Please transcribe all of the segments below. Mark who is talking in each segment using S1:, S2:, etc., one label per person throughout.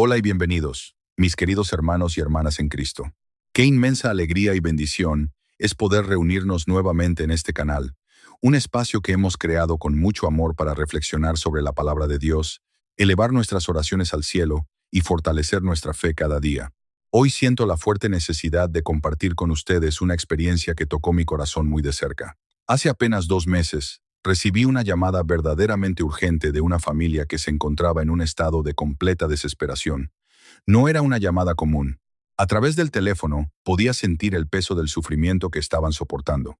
S1: Hola y bienvenidos, mis queridos hermanos y hermanas en Cristo. Qué inmensa alegría y bendición es poder reunirnos nuevamente en este canal, un espacio que hemos creado con mucho amor para reflexionar sobre la palabra de Dios, elevar nuestras oraciones al cielo y fortalecer nuestra fe cada día. Hoy siento la fuerte necesidad de compartir con ustedes una experiencia que tocó mi corazón muy de cerca. Hace apenas 2 meses, recibí una llamada verdaderamente urgente de una familia que se encontraba en un estado de completa desesperación. No era una llamada común. A través del teléfono podía sentir el peso del sufrimiento que estaban soportando.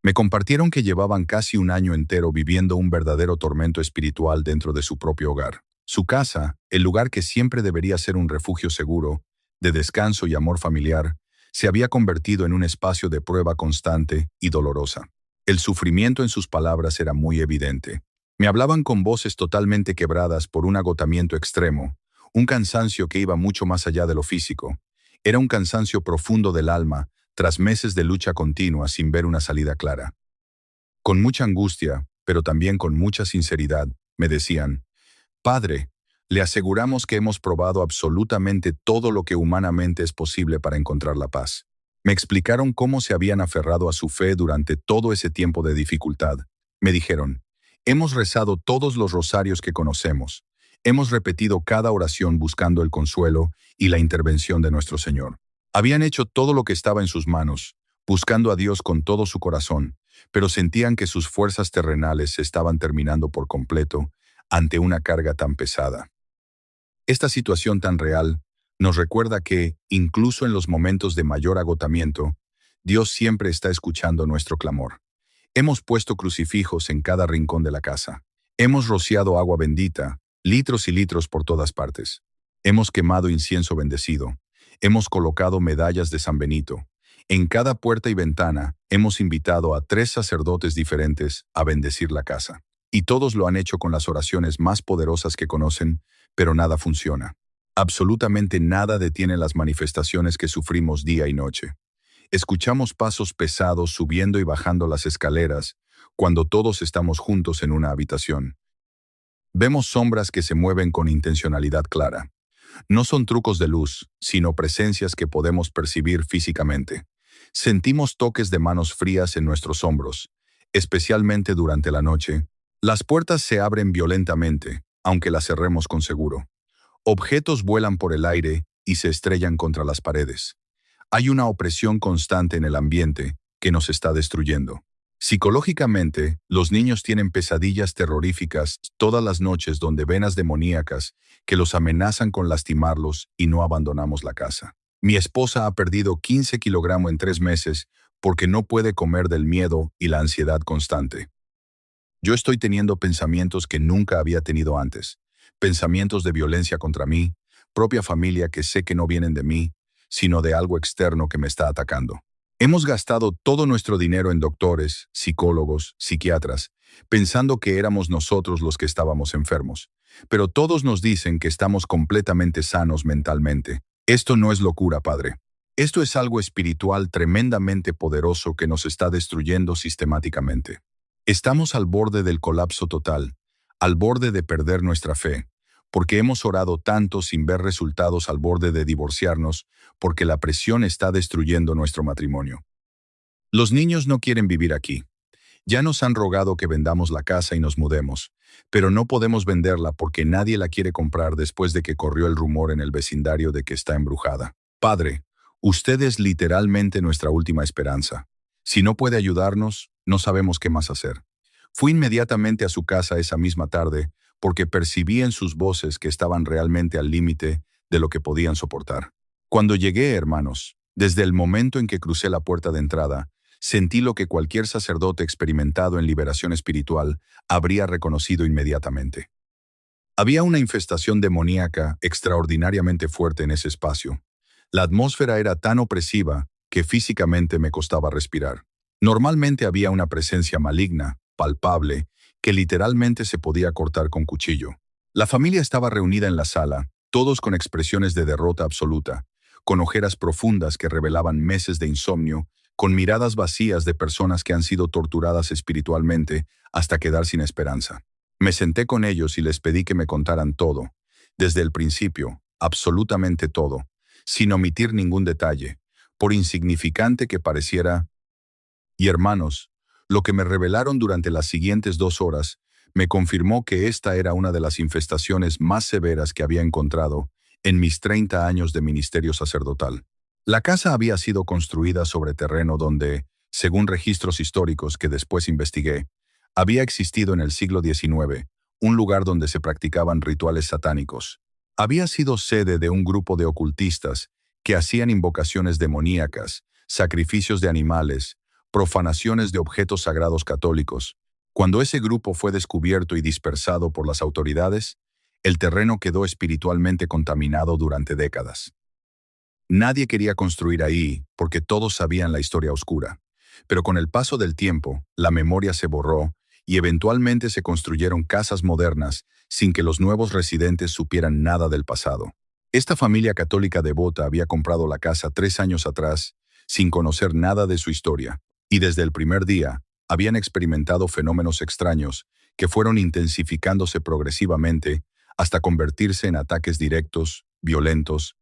S1: Me compartieron que llevaban casi un año entero viviendo un verdadero tormento espiritual dentro de su propio hogar. Su casa, el lugar que siempre debería ser un refugio seguro, de descanso y amor familiar, se había convertido en un espacio de prueba constante y dolorosa. El sufrimiento en sus palabras era muy evidente. Me hablaban con voces totalmente quebradas por un agotamiento extremo, un cansancio que iba mucho más allá de lo físico. Era un cansancio profundo del alma, tras meses de lucha continua sin ver una salida clara. Con mucha angustia, pero también con mucha sinceridad, me decían: Padre, le aseguramos que hemos probado absolutamente todo lo que humanamente es posible para encontrar la paz. Me explicaron cómo se habían aferrado a su fe durante todo ese tiempo de dificultad. Me dijeron: hemos rezado todos los rosarios que conocemos. Hemos repetido cada oración buscando el consuelo y la intervención de nuestro Señor. Habían hecho todo lo que estaba en sus manos, buscando a Dios con todo su corazón, pero sentían que sus fuerzas terrenales se estaban terminando por completo ante una carga tan pesada. Esta situación tan real nos recuerda que, incluso en los momentos de mayor agotamiento, Dios siempre está escuchando nuestro clamor. Hemos puesto crucifijos en cada rincón de la casa. Hemos rociado agua bendita, litros y litros por todas partes. Hemos quemado incienso bendecido. Hemos colocado medallas de San Benito. En cada puerta y ventana hemos invitado a 3 sacerdotes diferentes a bendecir la casa. Y todos lo han hecho con las oraciones más poderosas que conocen, pero nada funciona. Absolutamente nada detiene las manifestaciones que sufrimos día y noche. Escuchamos pasos pesados subiendo y bajando las escaleras cuando todos estamos juntos en una habitación. Vemos sombras que se mueven con intencionalidad clara. No son trucos de luz, sino presencias que podemos percibir físicamente. Sentimos toques de manos frías en nuestros hombros, especialmente durante la noche. Las puertas se abren violentamente, aunque las cerremos con seguro. Objetos vuelan por el aire y se estrellan contra las paredes. Hay una opresión constante en el ambiente que nos está destruyendo. Psicológicamente, los niños tienen pesadillas terroríficas todas las noches donde venas demoníacas que los amenazan con lastimarlos y no abandonamos la casa. Mi esposa ha perdido 15 kilogramos en 3 meses porque no puede comer del miedo y la ansiedad constante. Yo estoy teniendo pensamientos que nunca había tenido antes. Pensamientos de violencia contra mí, propia familia que sé que no vienen de mí, sino de algo externo que me está atacando. Hemos gastado todo nuestro dinero en doctores, psicólogos, psiquiatras, pensando que éramos nosotros los que estábamos enfermos. Pero todos nos dicen que estamos completamente sanos mentalmente. Esto no es locura, Padre. Esto es algo espiritual tremendamente poderoso que nos está destruyendo sistemáticamente. Estamos al borde del colapso total, al borde de perder nuestra fe, porque hemos orado tanto sin ver resultados, al borde de divorciarnos, porque la presión está destruyendo nuestro matrimonio. Los niños no quieren vivir aquí. Ya nos han rogado que vendamos la casa y nos mudemos, pero no podemos venderla porque nadie la quiere comprar después de que corrió el rumor en el vecindario de que está embrujada. Padre, usted es literalmente nuestra última esperanza. Si no puede ayudarnos, no sabemos qué más hacer. Fui inmediatamente a su casa esa misma tarde porque percibí en sus voces que estaban realmente al límite de lo que podían soportar. Cuando llegué, hermanos, desde el momento en que crucé la puerta de entrada, sentí lo que cualquier sacerdote experimentado en liberación espiritual habría reconocido inmediatamente. Había una infestación demoníaca extraordinariamente fuerte en ese espacio. La atmósfera era tan opresiva que físicamente me costaba respirar. Normalmente había una presencia maligna, palpable, que literalmente se podía cortar con cuchillo. La familia estaba reunida en la sala, todos con expresiones de derrota absoluta, con ojeras profundas que revelaban meses de insomnio, con miradas vacías de personas que han sido torturadas espiritualmente hasta quedar sin esperanza. Me senté con ellos y les pedí que me contaran todo, desde el principio, absolutamente todo, sin omitir ningún detalle, por insignificante que pareciera. Y hermanos, lo que me revelaron durante las siguientes 2 horas me confirmó que esta era una de las infestaciones más severas que había encontrado en mis 30 años de ministerio sacerdotal. La casa había sido construida sobre terreno donde, según registros históricos que después investigué, había existido en el siglo XIX un lugar donde se practicaban rituales satánicos. Había sido sede de un grupo de ocultistas que hacían invocaciones demoníacas, sacrificios de animales, profanaciones de objetos sagrados católicos. Cuando ese grupo fue descubierto y dispersado por las autoridades, el terreno quedó espiritualmente contaminado durante décadas. Nadie quería construir ahí porque todos sabían la historia oscura. Pero con el paso del tiempo, la memoria se borró y eventualmente se construyeron casas modernas sin que los nuevos residentes supieran nada del pasado. Esta familia católica devota había comprado la casa 3 años atrás sin conocer nada de su historia, y desde el primer día habían experimentado fenómenos extraños que fueron intensificándose progresivamente hasta convertirse en ataques directos, violentos.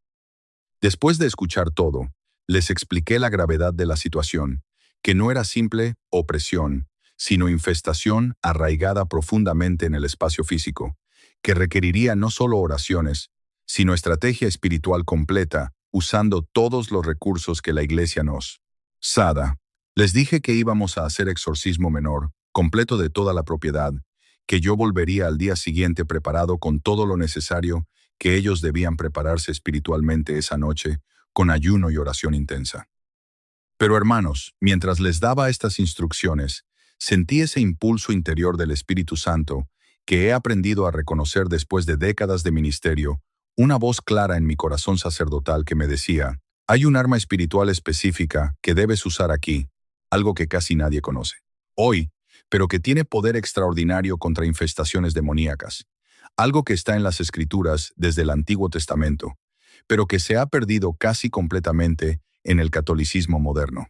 S1: Después de escuchar todo, les expliqué la gravedad de la situación, que no era simple opresión, sino infestación arraigada profundamente en el espacio físico, que requeriría no solo oraciones, sino estrategia espiritual completa, usando todos los recursos que la Iglesia nos da. Les dije que íbamos a hacer exorcismo menor, completo de toda la propiedad, que yo volvería al día siguiente preparado con todo lo necesario, que ellos debían prepararse espiritualmente esa noche, con ayuno y oración intensa. Pero hermanos, mientras les daba estas instrucciones, sentí ese impulso interior del Espíritu Santo, que he aprendido a reconocer después de décadas de ministerio, una voz clara en mi corazón sacerdotal que me decía: hay un arma espiritual específica que debes usar aquí, algo que casi nadie conoce hoy, pero que tiene poder extraordinario contra infestaciones demoníacas. Algo que está en las Escrituras desde el Antiguo Testamento, pero que se ha perdido casi completamente en el catolicismo moderno.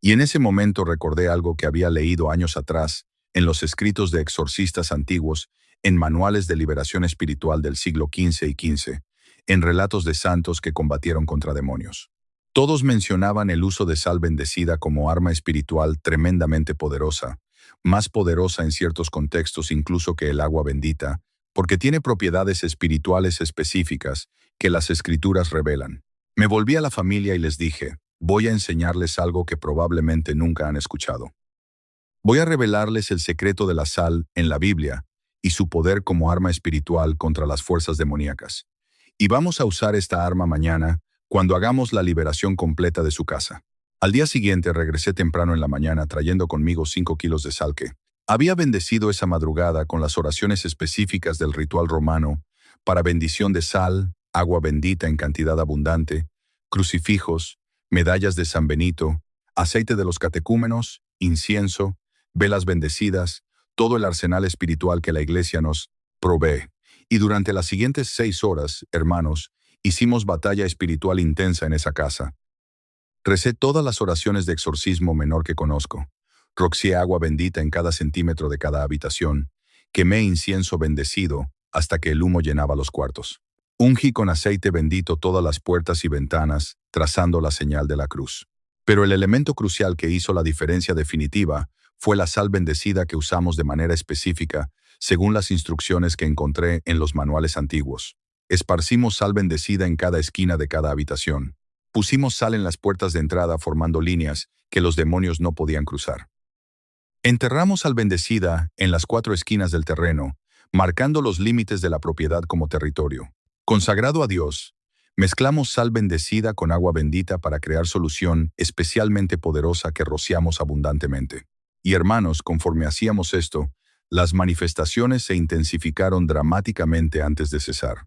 S1: Y en ese momento recordé algo que había leído años atrás en los escritos de exorcistas antiguos, en manuales de liberación espiritual del siglo XV y XV, en relatos de santos que combatieron contra demonios. Todos mencionaban el uso de sal bendecida como arma espiritual tremendamente poderosa, más poderosa en ciertos contextos incluso que el agua bendita, porque tiene propiedades espirituales específicas que las Escrituras revelan. Me volví a la familia y les dije: voy a enseñarles algo que probablemente nunca han escuchado. Voy a revelarles el secreto de la sal en la Biblia y su poder como arma espiritual contra las fuerzas demoníacas. Y vamos a usar esta arma mañana, cuando hagamos la liberación completa de su casa. Al día siguiente regresé temprano en la mañana trayendo conmigo 5 kilos de sal que había bendecido esa madrugada con las oraciones específicas del ritual romano para bendición de sal, agua bendita en cantidad abundante, crucifijos, medallas de San Benito, aceite de los catecúmenos, incienso, velas bendecidas, todo el arsenal espiritual que la Iglesia nos provee. Y durante las siguientes 6 horas, hermanos, hicimos batalla espiritual intensa en esa casa. Recé todas las oraciones de exorcismo menor que conozco. Rocié agua bendita en cada centímetro de cada habitación. Quemé incienso bendecido hasta que el humo llenaba los cuartos. Ungí con aceite bendito todas las puertas y ventanas, trazando la señal de la cruz. Pero el elemento crucial que hizo la diferencia definitiva fue la sal bendecida que usamos de manera específica, según las instrucciones que encontré en los manuales antiguos. Esparcimos sal bendecida en cada esquina de cada habitación. Pusimos sal en las puertas de entrada formando líneas que los demonios no podían cruzar. Enterramos sal bendecida en las 4 esquinas del terreno, marcando los límites de la propiedad como territorio. Consagrado a Dios, mezclamos sal bendecida con agua bendita para crear solución especialmente poderosa que rociamos abundantemente. Y hermanos, conforme hacíamos esto, las manifestaciones se intensificaron dramáticamente antes de cesar.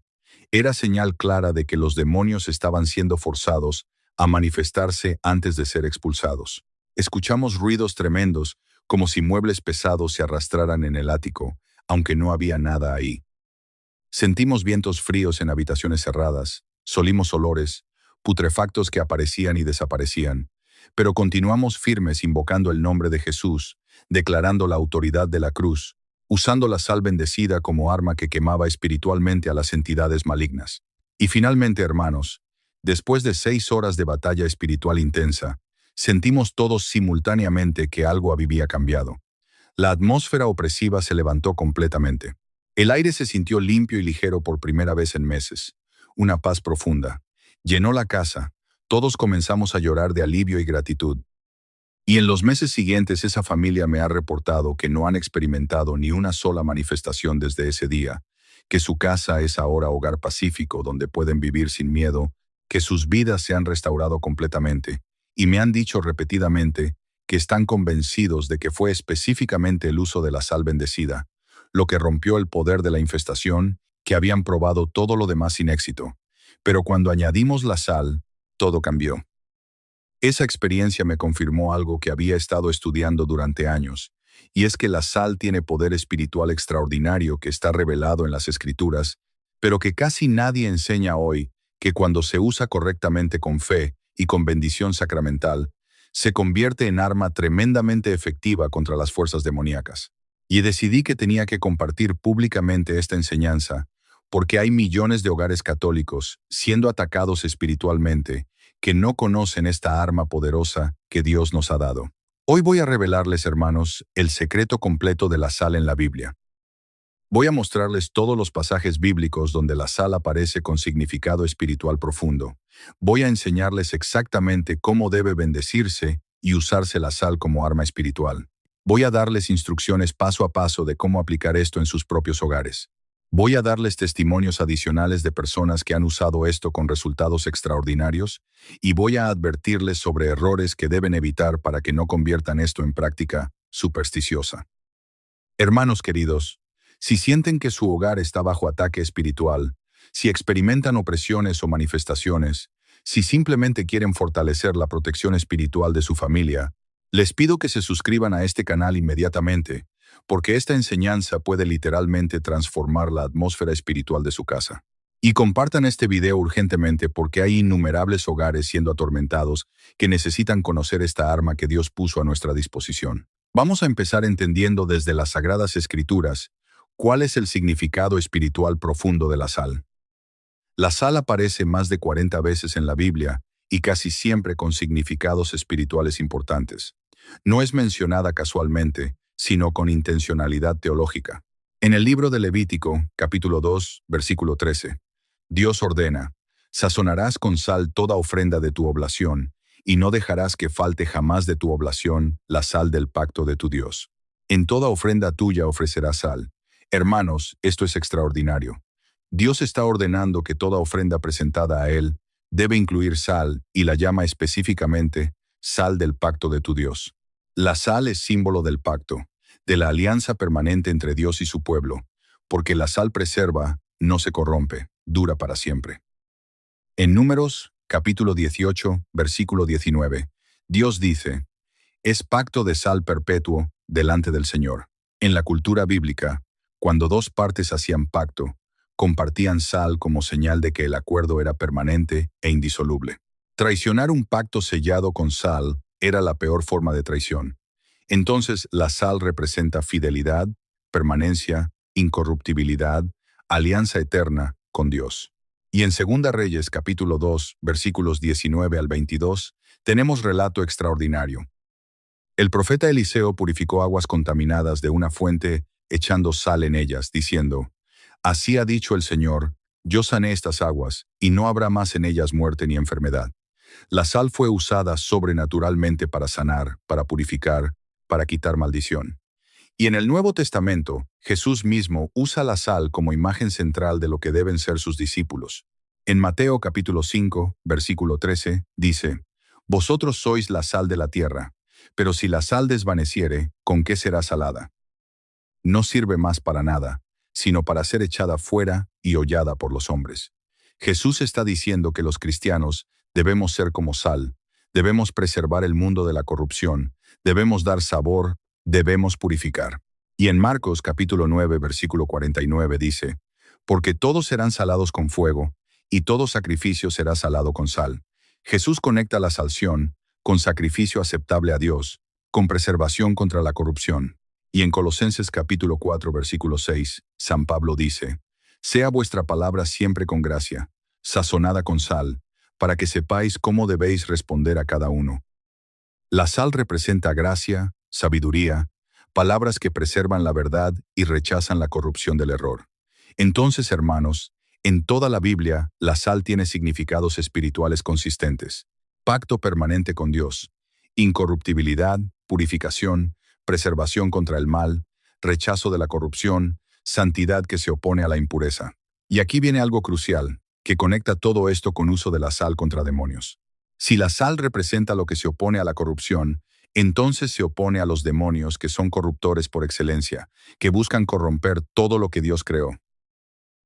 S1: Era señal clara de que los demonios estaban siendo forzados a manifestarse antes de ser expulsados. Escuchamos ruidos tremendos, como si muebles pesados se arrastraran en el ático, aunque no había nada ahí. Sentimos vientos fríos en habitaciones cerradas, solimos olores, putrefactos que aparecían y desaparecían, pero continuamos firmes invocando el nombre de Jesús, declarando la autoridad de la cruz, usando la sal bendecida como arma que quemaba espiritualmente a las entidades malignas. Y finalmente, hermanos, después de 6 horas de batalla espiritual intensa, sentimos todos simultáneamente que algo había cambiado. La atmósfera opresiva se levantó completamente. El aire se sintió limpio y ligero por primera vez en meses. Una paz profunda. Llenó la casa. Todos comenzamos a llorar de alivio y gratitud. Y en los meses siguientes esa familia me ha reportado que no han experimentado ni una sola manifestación desde ese día, que su casa es ahora hogar pacífico donde pueden vivir sin miedo, que sus vidas se han restaurado completamente, y me han dicho repetidamente que están convencidos de que fue específicamente el uso de la sal bendecida, lo que rompió el poder de la infestación, que habían probado todo lo demás sin éxito. Pero cuando añadimos la sal, todo cambió. Esa experiencia me confirmó algo que había estado estudiando durante años, y es que la sal tiene poder espiritual extraordinario que está revelado en las Escrituras, pero que casi nadie enseña hoy, que cuando se usa correctamente con fe y con bendición sacramental, se convierte en arma tremendamente efectiva contra las fuerzas demoníacas. Y decidí que tenía que compartir públicamente esta enseñanza, porque hay millones de hogares católicos siendo atacados espiritualmente, que no conocen esta arma poderosa que Dios nos ha dado. Hoy voy a revelarles, hermanos, el secreto completo de la sal en la Biblia. Voy a mostrarles todos los pasajes bíblicos donde la sal aparece con significado espiritual profundo. Voy a enseñarles exactamente cómo debe bendecirse y usarse la sal como arma espiritual. Voy a darles instrucciones paso a paso de cómo aplicar esto en sus propios hogares. Voy a darles testimonios adicionales de personas que han usado esto con resultados extraordinarios y voy a advertirles sobre errores que deben evitar para que no conviertan esto en práctica supersticiosa. Hermanos queridos, si sienten que su hogar está bajo ataque espiritual, si experimentan opresiones o manifestaciones, si simplemente quieren fortalecer la protección espiritual de su familia, les pido que se suscriban a este canal inmediatamente, porque esta enseñanza puede literalmente transformar la atmósfera espiritual de su casa. Y compartan este video urgentemente porque hay innumerables hogares siendo atormentados que necesitan conocer esta arma que Dios puso a nuestra disposición. Vamos a empezar entendiendo desde las Sagradas Escrituras cuál es el significado espiritual profundo de la sal. La sal aparece más de 40 veces en la Biblia y casi siempre con significados espirituales importantes. No es mencionada casualmente, sino con intencionalidad teológica. En el libro de Levítico, capítulo 2, versículo 13, Dios ordena: sazonarás con sal toda ofrenda de tu oblación, y no dejarás que falte jamás de tu oblación la sal del pacto de tu Dios. En toda ofrenda tuya ofrecerás sal. Hermanos, esto es extraordinario. Dios está ordenando que toda ofrenda presentada a Él debe incluir sal y la llama específicamente sal del pacto de tu Dios. La sal es símbolo del pacto, de la alianza permanente entre Dios y su pueblo, porque la sal preserva, no se corrompe, dura para siempre. En Números, capítulo 18, versículo 19, Dios dice: es pacto de sal perpetuo delante del Señor. En la cultura bíblica, cuando dos partes hacían pacto, compartían sal como señal de que el acuerdo era permanente e indisoluble. Traicionar un pacto sellado con sal era la peor forma de traición. Entonces, la sal representa fidelidad, permanencia, incorruptibilidad, alianza eterna con Dios. Y en 2 Reyes, capítulo 2, versículos 19 al 22, tenemos relato extraordinario. El profeta Eliseo purificó aguas contaminadas de una fuente echando sal en ellas, diciendo: así ha dicho el Señor, yo sané estas aguas, y no habrá más en ellas muerte ni enfermedad. La sal fue usada sobrenaturalmente para sanar, para purificar, para quitar maldición. Y en el Nuevo Testamento, Jesús mismo usa la sal como imagen central de lo que deben ser sus discípulos. En Mateo capítulo 5, versículo 13, dice: vosotros sois la sal de la tierra, pero si la sal desvaneciere, ¿con qué será salada? No sirve más para nada, sino para ser echada fuera y hollada por los hombres. Jesús está diciendo que los cristianos debemos ser como sal, debemos preservar el mundo de la corrupción, debemos dar sabor, debemos purificar. Y en Marcos capítulo 9, versículo 49 dice: porque todos serán salados con fuego, y todo sacrificio será salado con sal. Jesús conecta la salción con sacrificio aceptable a Dios, con preservación contra la corrupción. Y en Colosenses capítulo 4, versículo 6, San Pablo dice: sea vuestra palabra siempre con gracia, sazonada con sal, para que sepáis cómo debéis responder a cada uno. La sal representa gracia, sabiduría, palabras que preservan la verdad y rechazan la corrupción del error. Entonces, hermanos, en toda la Biblia, la sal tiene significados espirituales consistentes: pacto permanente con Dios, incorruptibilidad, purificación, preservación contra el mal, rechazo de la corrupción, santidad que se opone a la impureza. Y aquí viene algo crucial, que conecta todo esto con uso de la sal contra demonios. Si la sal representa lo que se opone a la corrupción, entonces se opone a los demonios, que son corruptores por excelencia, que buscan corromper todo lo que Dios creó.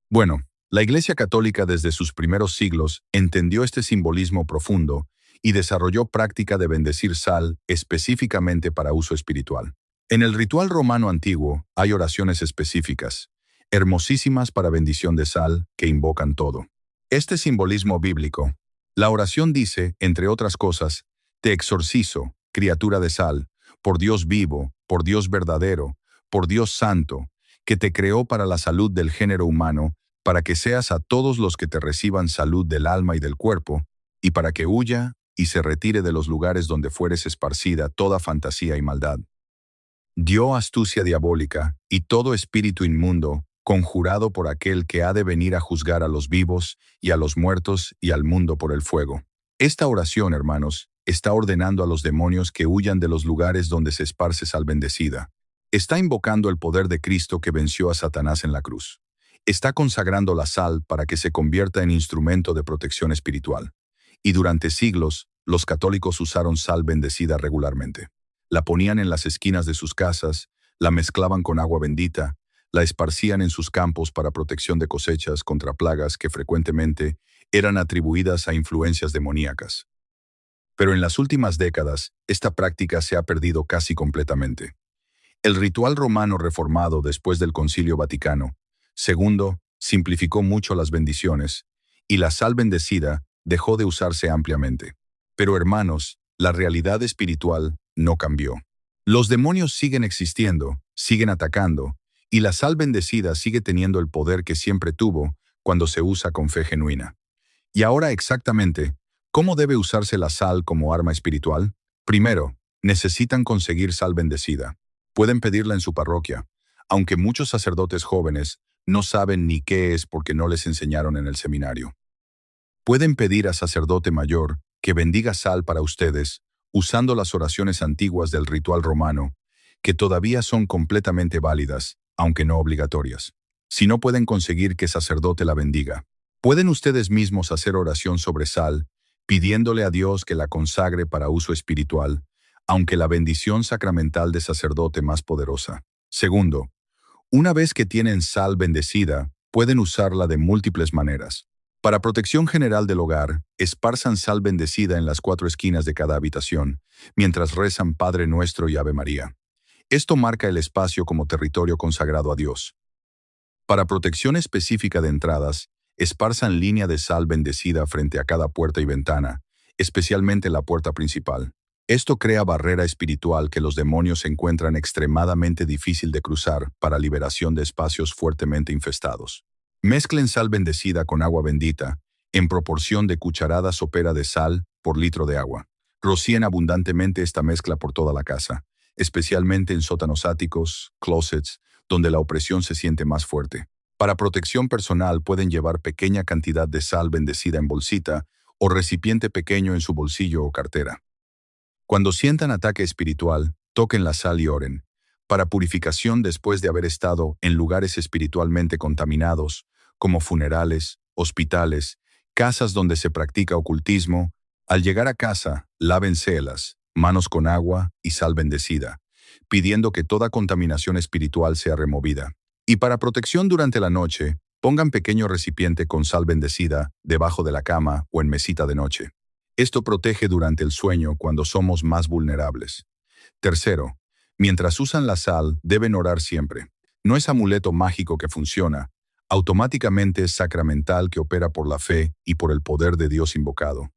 S1: Bueno, la Iglesia Católica desde sus primeros siglos entendió este simbolismo profundo y desarrolló práctica de bendecir sal específicamente para uso espiritual. En el ritual romano antiguo hay oraciones específicas, hermosísimas para bendición de sal, que invocan todo. Este simbolismo bíblico, la oración dice, entre otras cosas: te exorcizo, criatura de sal, por Dios vivo, por Dios verdadero, por Dios santo, que te creó para la salud del género humano, para que seas a todos los que te reciban salud del alma y del cuerpo, y para que huya y se retire de los lugares donde fueres esparcida toda fantasía y maldad. Dio astucia diabólica y todo espíritu inmundo, conjurado por aquel que ha de venir a juzgar a los vivos y a los muertos y al mundo por el fuego. Esta oración, hermanos, está ordenando a los demonios que huyan de los lugares donde se esparce sal bendecida. Está invocando el poder de Cristo que venció a Satanás en la cruz. Está consagrando la sal para que se convierta en instrumento de protección espiritual. Y durante siglos, los católicos usaron sal bendecida regularmente. La ponían en las esquinas de sus casas, la mezclaban con agua bendita, la esparcían en sus campos para protección de cosechas contra plagas que frecuentemente eran atribuidas a influencias demoníacas. Pero en las últimas décadas, esta práctica se ha perdido casi completamente. El ritual romano reformado después del Concilio Vaticano II simplificó mucho las bendiciones, y la sal bendecida dejó de usarse ampliamente. Pero hermanos, la realidad espiritual no cambió. Los demonios siguen existiendo, siguen atacando, y la sal bendecida sigue teniendo el poder que siempre tuvo cuando se usa con fe genuina. Y ahora exactamente, ¿cómo debe usarse la sal como arma espiritual? Primero, necesitan conseguir sal bendecida. Pueden pedirla en su parroquia, aunque muchos sacerdotes jóvenes no saben ni qué es porque no les enseñaron en el seminario. Pueden pedir a sacerdote mayor que bendiga sal para ustedes, usando las oraciones antiguas del ritual romano, que todavía son completamente válidas, aunque no obligatorias. Si no pueden conseguir que sacerdote la bendiga, pueden ustedes mismos hacer oración sobre sal, pidiéndole a Dios que la consagre para uso espiritual, aunque la bendición sacramental de sacerdote más poderosa. Segundo, una vez que tienen sal bendecida, pueden usarla de múltiples maneras. Para protección general del hogar, esparzan sal bendecida en las 4 esquinas de cada habitación, mientras rezan Padre Nuestro y Ave María. Esto marca el espacio como territorio consagrado a Dios. Para protección específica de entradas, esparzan línea de sal bendecida frente a cada puerta y ventana, especialmente la puerta principal. Esto crea barrera espiritual que los demonios encuentran extremadamente difícil de cruzar para liberación de espacios fuertemente infestados. Mezclen sal bendecida con agua bendita, en proporción de cucharada sopera de sal por litro de agua. Rocíen abundantemente esta mezcla por toda la casa, especialmente en sótanos áticos, closets, donde la opresión se siente más fuerte. Para protección personal pueden llevar pequeña cantidad de sal bendecida en bolsita o recipiente pequeño en su bolsillo o cartera. Cuando sientan ataque espiritual, toquen la sal y oren. Para purificación después de haber estado en lugares espiritualmente contaminados, como funerales, hospitales, casas donde se practica ocultismo, al llegar a casa, lávense las manos con agua y sal bendecida, pidiendo que toda contaminación espiritual sea removida. Y para protección durante la noche, pongan pequeño recipiente con sal bendecida debajo de la cama o en mesita de noche. Esto protege durante el sueño cuando somos más vulnerables. Tercero, mientras usan la sal, deben orar siempre. No es amuleto mágico que funciona, automáticamente es sacramental que opera por la fe y por el poder de Dios invocado.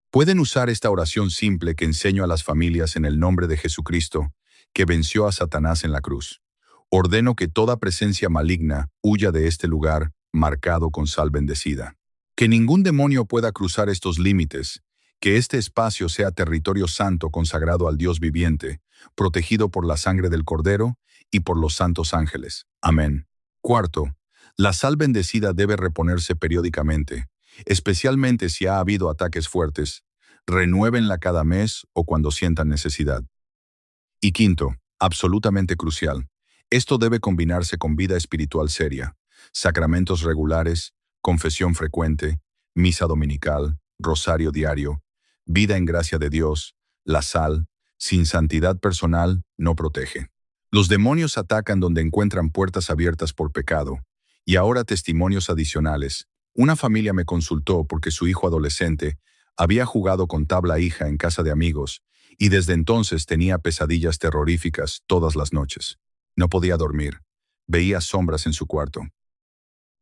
S1: Pueden usar esta oración simple que enseño a las familias en el nombre de Jesucristo, que venció a Satanás en la cruz. Ordeno que toda presencia maligna huya de este lugar marcado con sal bendecida. Que ningún demonio pueda cruzar estos límites, que este espacio sea territorio santo consagrado al Dios viviente, protegido por la sangre del Cordero y por los santos ángeles. Amén. Cuarto, la sal bendecida debe reponerse periódicamente, especialmente si ha habido ataques fuertes. Renuévenla cada mes o cuando sientan necesidad. Y quinto, absolutamente crucial, esto debe combinarse con vida espiritual seria, sacramentos regulares, confesión frecuente, misa dominical, rosario diario, vida en gracia de Dios, la sal, sin santidad personal, no protege. Los demonios atacan donde encuentran puertas abiertas por pecado. Y ahora testimonios adicionales. Una familia me consultó porque su hijo adolescente había jugado con tabla hija en casa de amigos y desde entonces tenía pesadillas terroríficas todas las noches. No podía dormir. Veía sombras en su cuarto.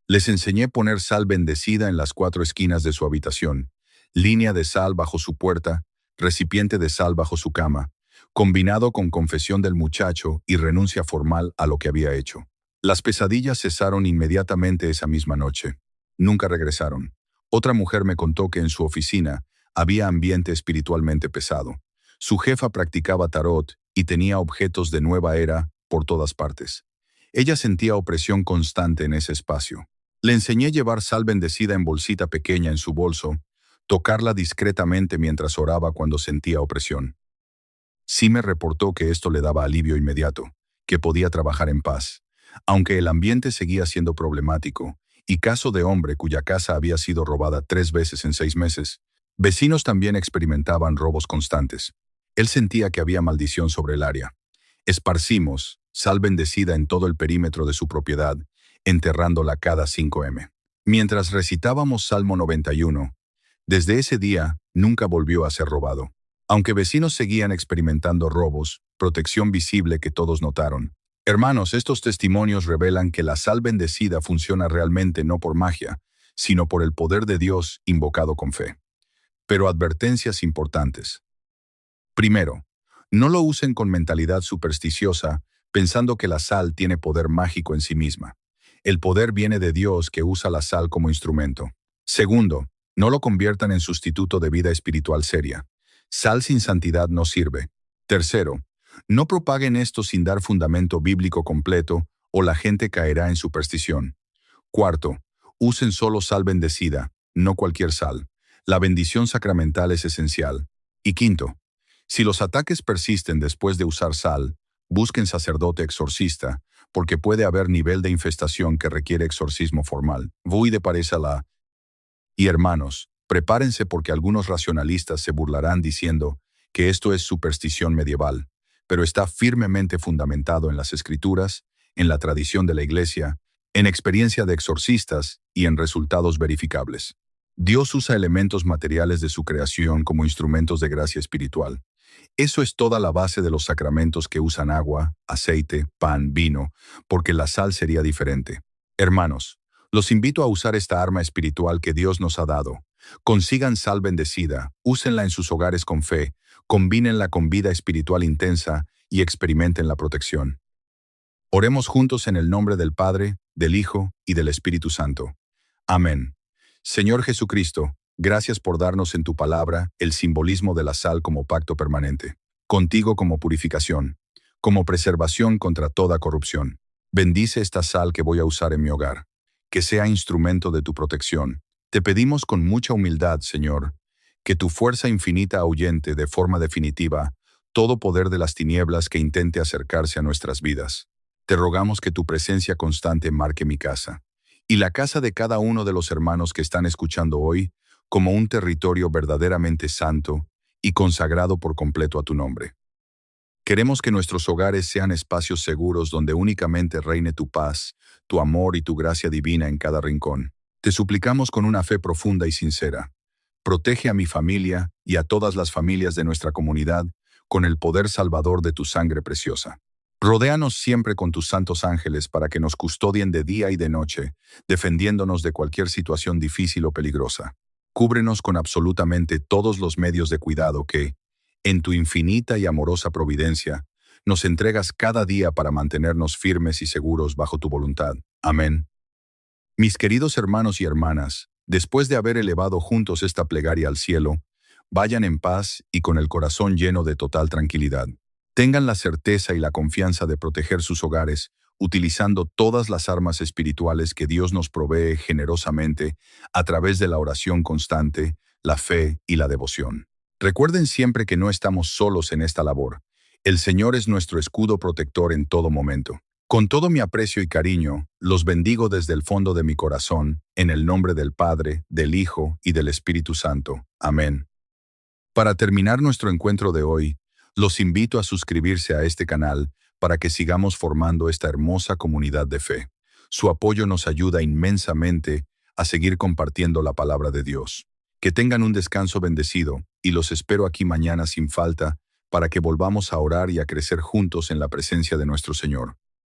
S1: Les enseñé poner sal bendecida en las 4 esquinas de su habitación, línea de sal bajo su puerta, recipiente de sal bajo su cama, combinado con confesión del muchacho y renuncia formal a lo que había hecho. Las pesadillas cesaron inmediatamente esa misma noche. Nunca regresaron. Otra mujer me contó que en su oficina había ambiente espiritualmente pesado. Su jefa practicaba tarot y tenía objetos de nueva era por todas partes. Ella sentía opresión constante en ese espacio. Le enseñé llevar sal bendecida en bolsita pequeña en su bolso, tocarla discretamente mientras oraba cuando sentía opresión. Sí me reportó que esto le daba alivio inmediato, que podía trabajar en paz, aunque el ambiente seguía siendo problemático, y caso de hombre cuya casa había sido robada 3 veces en 6 meses. Vecinos también experimentaban robos constantes. Él sentía que había maldición sobre el área. Esparcimos sal bendecida en todo el perímetro de su propiedad, enterrándola cada 5 m. Mientras recitábamos Salmo 91, desde ese día nunca volvió a ser robado. Aunque vecinos seguían experimentando robos, protección visible que todos notaron. Hermanos, estos testimonios revelan que la sal bendecida funciona realmente no por magia, sino por el poder de Dios invocado con fe. Pero advertencias importantes. Primero, no lo usen con mentalidad supersticiosa, pensando que la sal tiene poder mágico en sí misma. El poder viene de Dios que usa la sal como instrumento. Segundo, no lo conviertan en sustituto de vida espiritual seria. Sal sin santidad no sirve. Tercero, no propaguen esto sin dar fundamento bíblico completo o la gente caerá en superstición. Cuarto, usen solo sal bendecida, no cualquier sal. La bendición sacramental es esencial. Y quinto, si los ataques persisten después de usar sal, busquen sacerdote exorcista, porque puede haber nivel de infestación que requiere exorcismo formal. Voy de pareja la. Y hermanos, prepárense porque algunos racionalistas se burlarán diciendo que esto es superstición medieval, pero está firmemente fundamentado en las Escrituras, en la tradición de la Iglesia, en experiencia de exorcistas y en resultados verificables. Dios usa elementos materiales de su creación como instrumentos de gracia espiritual. Eso es toda la base de los sacramentos que usan agua, aceite, pan, vino, porque la sal sería diferente. Hermanos, los invito a usar esta arma espiritual que Dios nos ha dado. Consigan sal bendecida, úsenla en sus hogares con fe, combínenla con vida espiritual intensa y experimenten la protección. Oremos juntos en el nombre del Padre, del Hijo y del Espíritu Santo. Amén. Señor Jesucristo, gracias por darnos en tu palabra el simbolismo de la sal como pacto permanente, contigo como purificación, como preservación contra toda corrupción. Bendice esta sal que voy a usar en mi hogar, que sea instrumento de tu protección. Te pedimos con mucha humildad, Señor, que tu fuerza infinita ahuyente de forma definitiva todo poder de las tinieblas que intente acercarse a nuestras vidas. Te rogamos que tu presencia constante marque mi casa y la casa de cada uno de los hermanos que están escuchando hoy como un territorio verdaderamente santo y consagrado por completo a tu nombre. Queremos que nuestros hogares sean espacios seguros donde únicamente reine tu paz, tu amor y tu gracia divina en cada rincón. Te suplicamos con una fe profunda y sincera. Protege a mi familia y a todas las familias de nuestra comunidad con el poder salvador de tu sangre preciosa. Rodéanos siempre con tus santos ángeles para que nos custodien de día y de noche, defendiéndonos de cualquier situación difícil o peligrosa. Cúbrenos con absolutamente todos los medios de cuidado que, en tu infinita y amorosa providencia, nos entregas cada día para mantenernos firmes y seguros bajo tu voluntad. Amén. Mis queridos hermanos y hermanas, Después de haber elevado juntos esta plegaria al cielo, vayan en paz y con el corazón lleno de total tranquilidad. Tengan la certeza y la confianza de proteger sus hogares, utilizando todas las armas espirituales que Dios nos provee generosamente a través de la oración constante, la fe y la devoción. Recuerden siempre que no estamos solos en esta labor. El Señor es nuestro escudo protector en todo momento. Con todo mi aprecio y cariño, los bendigo desde el fondo de mi corazón, en el nombre del Padre, del Hijo y del Espíritu Santo. Amén. Para terminar nuestro encuentro de hoy, los invito a suscribirse a este canal para que sigamos formando esta hermosa comunidad de fe. Su apoyo nos ayuda inmensamente a seguir compartiendo la palabra de Dios. Que tengan un descanso bendecido y los espero aquí mañana sin falta para que volvamos a orar y a crecer juntos en la presencia de nuestro Señor.